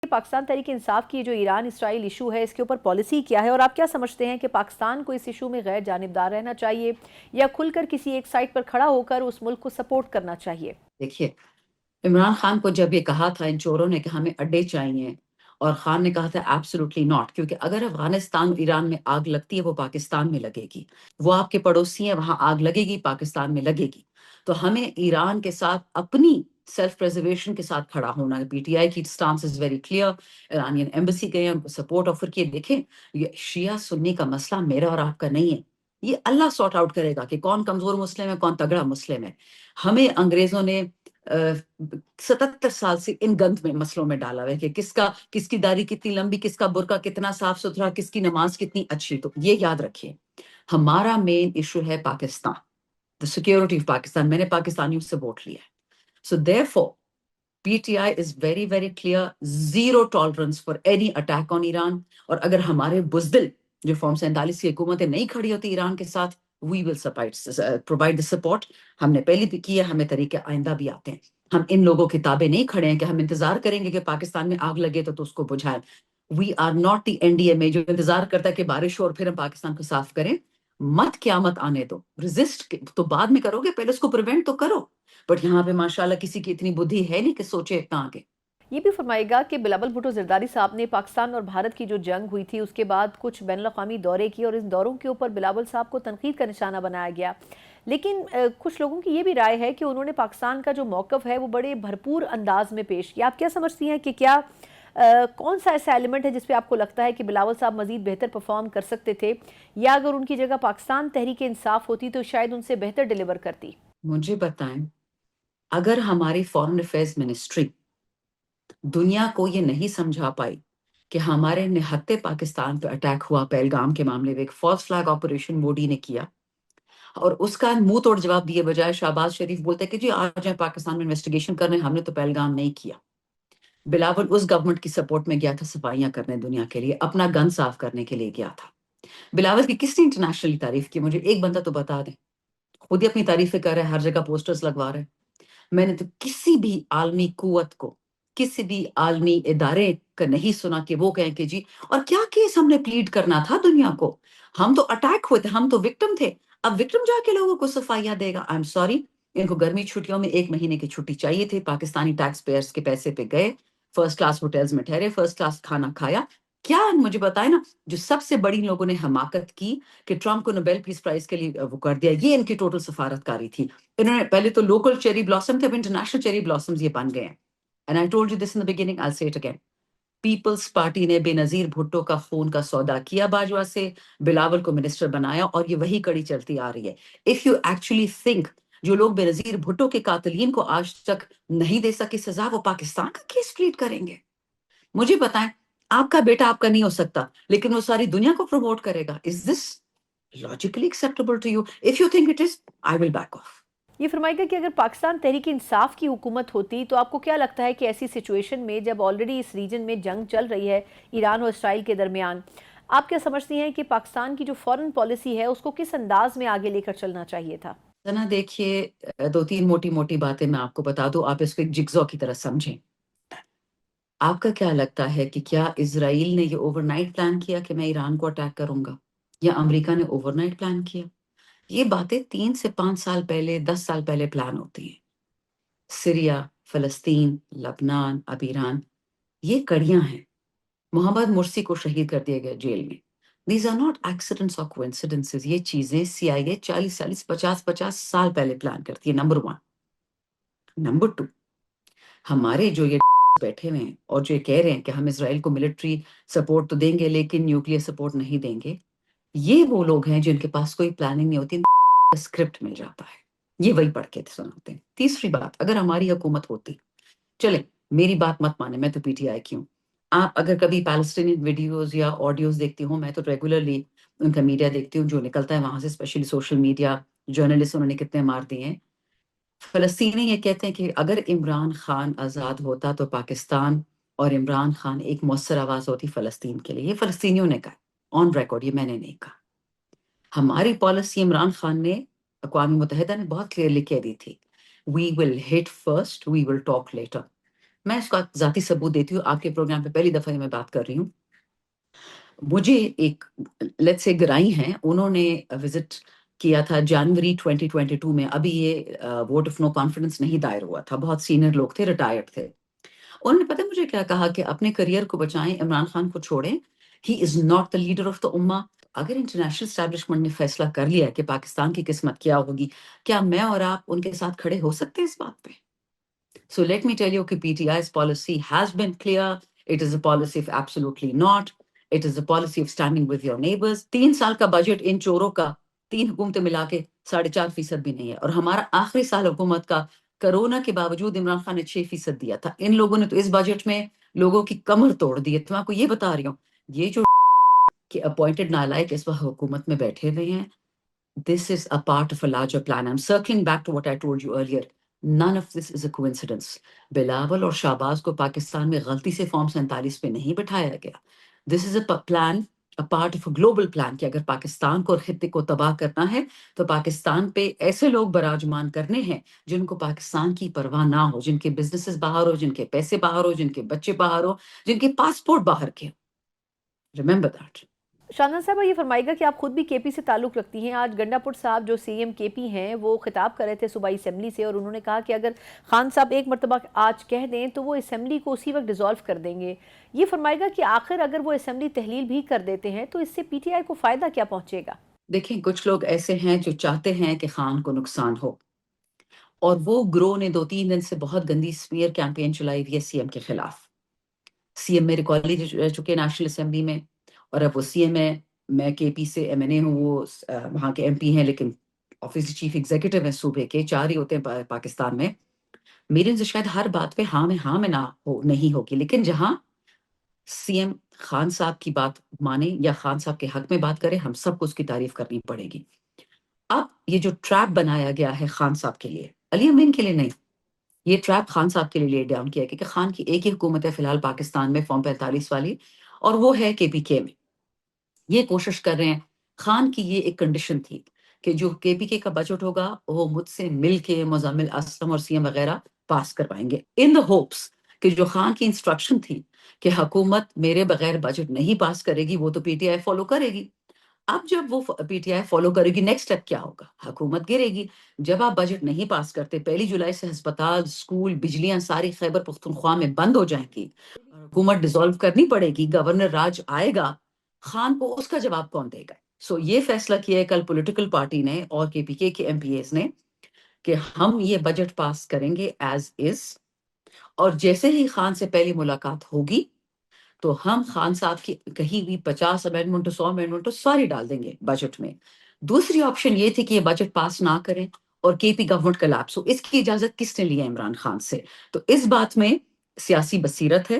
پاکستان تحریک انصاف کی جو ایران اسرائیل ایشو ہے اس کے اوپر پالیسی کیا ہے، اور آپ کیا سمجھتے ہیں کہ پاکستان کو اس ایشو میں غیر جانبدار رہنا چاہیے یا کھل کر کسی ایک سائٹ پر کھڑا ہو کر اس ملک کو سپورٹ کرنا چاہیے؟ دیکھیے، عمران خان کو جب یہ کہا تھا ان چوروں نے کہ ہمیں اڈے چاہیے، اور خان نے کہا تھا ایبسولوٹلی ناٹ، کیونکہ اگر افغانستان ایران میں آگ لگتی ہے وہ پاکستان میں لگے گی، وہ آپ کے پڑوسی ہیں، وہاں آگ لگے گی، پاکستان میں لگے گی، تو ہمیں ایران کے ساتھ اپنی سیلف پریزرویشن کے ساتھ کھڑا ہونا ہے۔ پی ٹی آئی کی stance is very clear, Iranian embassy گئے ہیں، سپورٹ آفر کیے۔ دیکھیں، یہ شیعہ سنی کا مسئلہ میرا اور آپ کا نہیں ہے، یہ اللہ سارٹ آؤٹ کرے گا کہ کون کمزور مسلم ہے، کون تگڑا مسلم ہے۔ ہمیں انگریزوں نے 77 سال سے ان گند میں مسئلوں میں ڈالا ہے کہ کس کی داڑھی کتنی لمبی، کس کا برقع کتنا صاف ستھرا، کس کی نماز کتنی اچھی۔ تو یہ یاد رکھیے، ہمارا مین ایشو ہے Pakistan, the security of Pakistan. میں نے پاکستانیوں سے ووٹ لیا ہے، so therefore PTI is very very clear, zero tolerance for any attack on Iran۔ اور اگر ہمارے بزدل جو فارم 47 کی حکومتیں نہیں کھڑی ہوتی ایران کے ساتھ، we will provide the support۔ ہم نے پہلے بھی کیا، ہمیں طریقے آئندہ بھی آتے ہیں۔ ہم ان لوگوں کی تابع نہیں کھڑے ہیں کہ ہم انتظار کریں گے کہ پاکستان میں آگ لگے تو اس کو بجھائیں۔ We are not the NDMA جو انتظار کرتا ہے کہ بارش ہو اور پھر ہم پاکستان کو صاف کریں۔ مت قیامت آنے دو، ریزسٹ تو بعد میں کرو گے، پہلے اس کو پریونٹ تو کرو۔ بٹ یہاں پہ ماشاءاللہ کسی کی اتنی بدھی ہے نہیں کہ سوچے اتنا آگے۔ یہ بھی فرمائے گا کہ بلاول بھٹو زرداری صاحب نے پاکستان اور بھارت کی جو جنگ ہوئی تھی اس کے بعد کچھ بین الاقوامی دورے کیے، اور ان دوروں کے اوپر بلاول صاحب کو تنقید کا نشانہ بنایا گیا، لیکن کچھ لوگوں کی یہ بھی رائے ہے کہ انہوں نے پاکستان کا جو موقف ہے وہ بڑے بھرپور انداز میں پیش کیا۔ آپ کیا سمجھتی ہیں کہ کیا کون سا ایسا ایلیمنٹ ہے جس پہ آپ کو لگتا ہے کہ بلاول صاحب مزید بہتر پرفارم کر سکتے تھے، یا اگر ان کی جگہ پاکستان تحریک انصاف ہوتی تو شاید ان سے بہتر ڈیلیور کرتی؟ مجھے بتائیں، اگر ہماری فارن افیئرز منسٹری دنیا کو یہ نہیں سمجھا پائی کہ ہمارے نہتے پاکستان پہ اٹیک ہوا پہلگام کے معاملے میں، ایک فالس فلیگ آپریشن مودی نے کیا، اور اس کا منہ توڑ جواب دیے بجائے شہباز شریف بولتے کہ جی آ جائیں پاکستان میں انویسٹیگیشن کرنے، ہم نے تو پہلگام نہیں کیا۔ بلاول اس گورنمنٹ کی سپورٹ میں گیا تھا صفائیاں کرنے دنیا کے لیے، اپنا گن صاف کرنے کے لیے گیا تھا۔ بلاول کی کس نے انٹرنیشنلی تعریف کی؟ مجھے ایک بندہ تو بتا دیں۔ خود ہی اپنی تعریفیں کر رہے ہیں، ہر جگہ پوسٹرز لگوا رہے ہیں۔ میں نے تو کسی بھی عالمی قوت کو، کسی بھی عالمی ادارے کا نہیں سنا کہ وہ کہیں کہ جی، اور کیا کیس ہم نے پلیڈ کرنا تھا دنیا کو؟ ہم تو اٹیک ہوئے تھے، ہم تو وکٹم تھے۔ اب وکٹم جا کے لوگوں کو صفائیاں دے گا؟ آئی ایم سوری، ان کو گرمی چھٹیوں میں 1 مہینے کی چھٹی چاہیے تھی، پاکستانی ٹیکس پیئرز کے پیسے پہ گئے، فرسٹ کلاس ہوٹلز میں ٹھہرے، فرسٹ کلاس کھانا کھایا۔ کیا مجھے بتائیں نا، جو سب سے بڑی لوگوں نے حماقت کی کہ ٹرمپ کو نوبیل پیس پرائز کے لیے وہ کر دیا، یہ ان کی ٹوٹل سفارت کاری تھی۔ انہوں نے پہلے تو لوکل چیری بلاسم تھے، اب انٹرنیشنل چیری بلاسمز یہ بن گئے ہیں۔ And I told you this in the beginning, I'll say it again. Peoples Party نے بے نظیر بھٹو کا خون کا سودا کیا باجوہ سے، بلاول کو منسٹر بنایا، اور یہ وہی کڑی چلتی آ رہی ہے۔ If you actually think جو لوگ بے نظیر بھٹو کے قاتلین کو آج تک نہیں دے سکے سزا، وہ پاکستان کا کیس ٹریٹ کریں گے؟ مجھے بتائیں، آپ کا بیٹا آپ کا نہیں ہو سکتا لیکن وہ ساری دنیا کو پروموٹ کرے گا؟ Is this logically acceptable to you? If you think it is, I will back off۔ یہ فرمائے گا کہ اگر پاکستان تحریک انصاف کی حکومت ہوتی تو آپ کو کیا لگتا ہے کہ ایسی سچویشن میں جب آلریڈی اس ریجن میں جنگ چل رہی ہے ایران اور اسرائیل کے درمیان، آپ کیا سمجھتی ہیں کہ پاکستان کی جو فورن پالیسی ہے اس کو کس انداز میں آگے لے کر چلنا چاہیے تھا؟ نا دیکھیے، 2 3 موٹی موٹی باتیں میں آپ کو بتا دوں، آپ اس کو ایک جگزو کی طرح سمجھیں۔ آپ کا کیا لگتا ہے کہ کیا اسرائیل نے یہ اوور نائٹ پلان کیا کہ میں ایران کو اٹیک کروں گا، یا امریکہ نے اوور نائٹ پلان کیا؟ یہ باتیں 3 سے 5 سال پہلے، 10 سال پہلے پلان ہوتی ہیں۔ سیریا، فلسطین، لبنان، اب ایران، یہ کڑیاں ہیں۔ محمد مرسی کو شہید کر دیا گیا جیل میں۔ These are not accidents or coincidences۔ یہ چیزیں CIA 40 50 سال پہلے پلان کرتی ہے، نمبر 1۔ نمبر 2، ہمارے جو یہ بیٹھے ہوئے ہیں اور جو یہ کہہ رہے ہیں کہ ہم اسرائیل کو ملٹری سپورٹ تو دیں گے لیکن نیوکلیر سپورٹ نہیں دیں گے، یہ وہ لوگ ہیں جن کے پاس کوئی پلاننگ نہیں ہوتی، اسکرپٹ مل جاتا ہے، یہ وہی پڑھ کے سناتے ہیں۔ تیسری بات، اگر ہماری حکومت ہوتی، چلیں میری بات مت مانے، میں تو پی ٹی آئی کی ہوں، آپ اگر کبھی پیلسٹینین ویڈیوز یا آڈیوز دیکھتی ہوں، میں تو ریگولرلی ان کا میڈیا دیکھتی ہوں جو نکلتا ہے وہاں سے، اسپیشلی سوشل میڈیا، جرنلسٹ انہوں نے کتنے مار دیے ہیں۔ فلسطینی یہ کہتے ہیں کہ اگر عمران خان آزاد ہوتا تو پاکستان اور عمران خان ایک مؤثر آواز ہوتی فلسطین کے لیے۔ یہ فلسطینیوں نے کہا آن ریکارڈ، یہ میں نے نہیں کہا۔ ہماری پالیسی عمران خان نے، اقوام متحدہ نے بہت کلیئرلی کہہ دی تھی، we will hit first, we will talk later. میں اس کا ذاتی ثبوت دیتی ہوں. آپ کے پروگرام پہ پہلی دفعہ میں بات کر رہی ہوں. مجھے ایک لیٹ سے گرائی ہیں، انہوں نے وزٹ کیا تھا جنوری 2022 میں. ابھی یہ ووٹ آف نو کانفیڈنس نہیں دائر ہوا تھا. بہت سینئر لوگ تھے، ریٹائرڈ تھے. انہوں نے پتہ مجھے کیا کہا کہ اپنے کریئر کو بچائیں، عمران خان کو چھوڑیں. He is not the leader of the ummah. اگر انٹرنیشنل اسٹیبلشمنٹ نے فیصلہ کر لیا کہ پاکستان کی قسمت کیا ہوگی، کیا میں اور آپ ان کے ساتھ کھڑے ہو سکتے ہیں اس بات پہ؟ So let me tell you کہ PTI's policy has been clear. It is a policy of absolutely not. It is a policy of standing with your neighbors. 3 سال کا بجٹ ان چوروں کا 3 حکومتیں ملا کے 4.5% بھی نہیں ہے. اور ہمارا آخری سال حکومت کا کرونا کے باوجود عمران خان نے 6% دیا تھا. ان لوگوں نے تو اس بجٹ میں لوگوں کی کمر توڑ دی ہے. تو میں آپ کو یہ بتا رہی ہوں، یہ جو کہ اپوائنٹڈ نالائق اس وقت حکومت میں بیٹھے ہوئے ہیں، this is a part of a larger plan. I'm circling back to what I told you earlier. None of this is a coincidence. Bilawal اور شہباز کو پاکستان میں غلطی سے فارم 47 پہ نہیں بٹھایا گیا. This is a plan, a part of a global plan کہ اگر پاکستان کو اور خطے کو تباہ کرنا ہے تو پاکستان پہ ایسے لوگ براجمان کرنے ہیں جن کو پاکستان کی پرواہ نہ ہو، جن کے بزنسز باہر ہو، جن کے پیسے باہر ہو، جن کے بچے باہر ہو، جن کے پاسپورٹ باہر کے ہو. Remember that. شاہناز صاحبہ یہ فرمائے گا کہ آپ خود بھی کے پی سے تعلق رکھتی ہیں. آج گنڈا پور صاحب جو سی ایم کے پی ہیں وہ خطاب کر رہے تھے صوبائی اسمبلی سے، اور انہوں نے کہا کہ اگر خان صاحب ایک مرتبہ آج کہہ دیں تو وہ اسمبلی کو اسی وقت ڈیزالو کر دیں گے. یہ فرمائے گا کہ آخر اگر وہ اسمبلی تحلیل بھی کر دیتے ہیں تو اس سے پی ٹی آئی کو فائدہ کیا پہنچے گا؟ دیکھیں، کچھ لوگ ایسے ہیں جو چاہتے ہیں کہ خان کو نقصان ہو، اور وہ گروہ نے 2-3 دن سے بہت گندی سمیئر کیمپین چلائی ہوئی ہے سی ایم کے خلاف. سی ایم میرے کالج رہ چکے نیشنل اسمبلی میں، اور اب وہ سی ایم ہے. میں کے پی سے ایم این اے ہوں، وہ وہاں کے ایم پی ہیں، لیکن آفس چیف ایگزیکٹو ہیں صوبے کے. 4 ہی ہوتے ہیں پاکستان میں. میرے ان سے شاید ہر بات پہ ہاں میں نہ ہو نہیں ہوگی، لیکن جہاں سی ایم خان صاحب کی بات مانے یا خان صاحب کے حق میں بات کرے، ہم سب کو اس کی تعریف کرنی پڑے گی. اب یہ جو ٹریپ بنایا گیا ہے خان صاحب کے لیے، علی امین کے لیے نہیں، یہ ٹریپ خان صاحب کے لیے لے ڈاؤن کیا، کیونکہ خان کی ایک ہی حکومت ہے فی الحال پاکستان میں فارم 45 والی، اور وہ ہے کے پی کے میں. یہ کوشش کر رہے ہیں. خان کی یہ ایک کنڈیشن تھی کہ جو کے پی کے کا بجٹ ہوگا وہ مجھ سے مل کے مزمل اسلم اور سی ایم وغیرہ پاس کروائیں گے، ان دا ہوپس کہ جو خان کی انسٹرکشن تھی کہ حکومت میرے بغیر بجٹ نہیں پاس کرے گی، وہ تو پی ٹی آئی فالو کرے گی. اب جب وہ پی ٹی آئی فالو کرے گی، نیکسٹ اسٹیپ کیا ہوگا؟ حکومت گرے گی. جب آپ بجٹ نہیں پاس کرتے، 1 جولائی سے ہسپتال، اسکول، بجلیاں ساری خیبر پختونخوا میں بند ہو جائیں گی، حکومت ڈیزالو کرنی پڑے گی، گورنر راج آئے گا، خان کو اس کا جواب کون دے گا؟ سو یہ فیصلہ کیا ہے کل پولیٹیکل پارٹی نے اور کے پی کے ایم پی ایز نے کہ ہم یہ بجٹ پاس کریں گے ایز از، اور جیسے ہی خان سے پہلی ملاقات ہوگی تو ہم خان صاحب کی کہیں بھی 50 امینڈمنٹ 100 امینڈمنٹ ساری ڈال دیں گے بجٹ میں. دوسری آپشن یہ تھی کہ یہ بجٹ پاس نہ کریں اور کے پی گورنمنٹ کلیپس ہو. اس کی اجازت کس نے لی ہے؟ عمران خان سے. تو اس بات میں سیاسی بصیرت ہے،